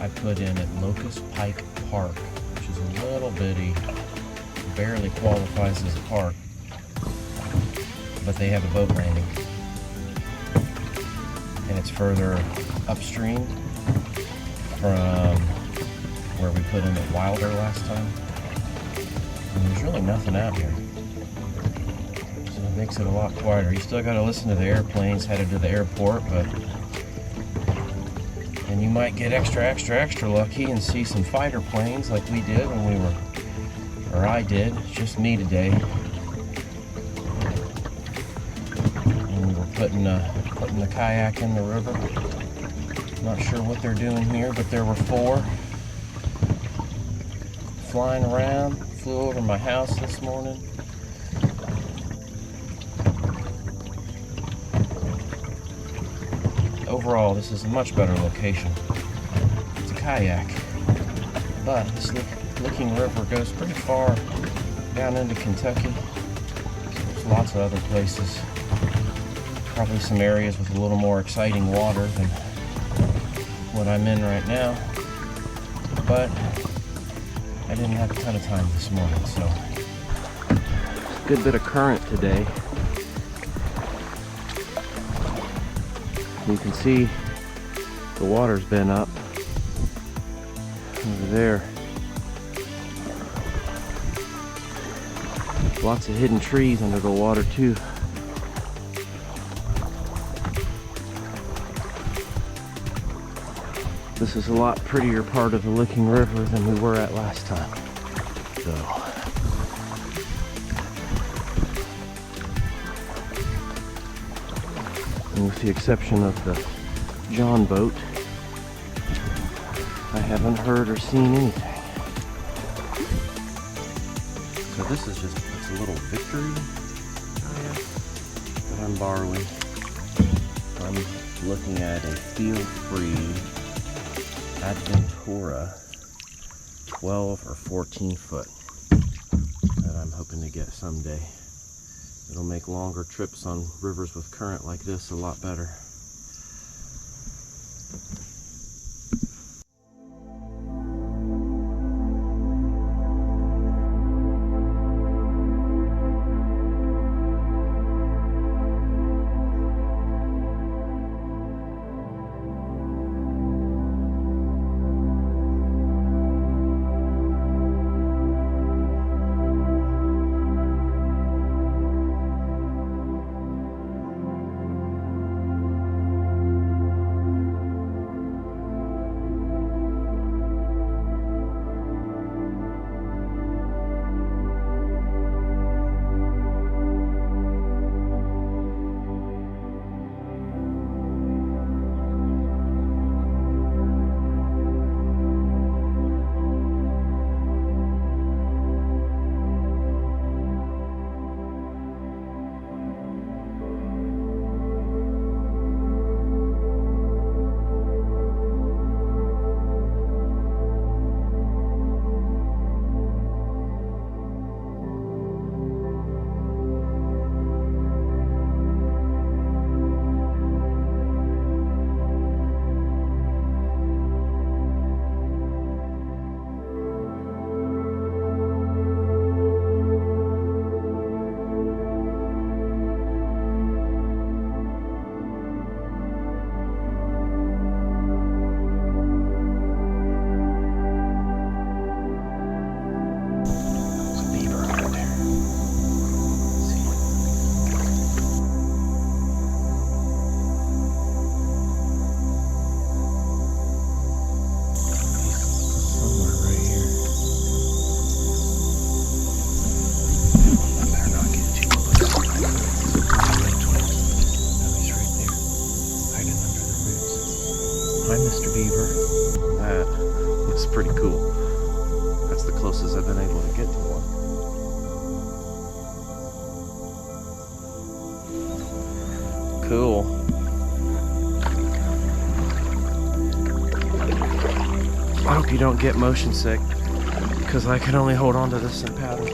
I put in at Locust Pike Park, which is a little bitty, barely qualifies as a park, but they have a boat landing. And it's further upstream from where we put in at Wilder last time. And there's really nothing out here. So it makes it a lot quieter. You still gotta listen to the airplanes headed to the airport, and you might get extra lucky and see some fighter planes like we did when we were, or I did, it's just me today. And we were putting the kayak in the river. Not sure what they're doing here, but there were 4 flying around. Flew over my house this morning. Overall, this is a much better location. It's a kayak, but this Licking River goes pretty far down into Kentucky. So there's lots of other places. Probably some areas with a little more exciting water than what I'm in right now. But I didn't have a ton of time this morning, so a good bit of current today. You can see the water's been up over there. Lots of hidden trees under the water too. This is a lot prettier part of the Licking River than we were at last time. So, and with the exception of the John boat, I haven't heard or seen anything. So this is just, it's a little Victory that I'm borrowing. I'm looking at a FeelFree Adventura 12 or 14 foot that I'm hoping to get someday. It'll make longer trips on rivers with current like this a lot better. Hi, Mr. Beaver. That was pretty cool. That's the closest I've been able to get to one. Cool. I hope you don't get motion sick, because I can only hold on to this and paddle.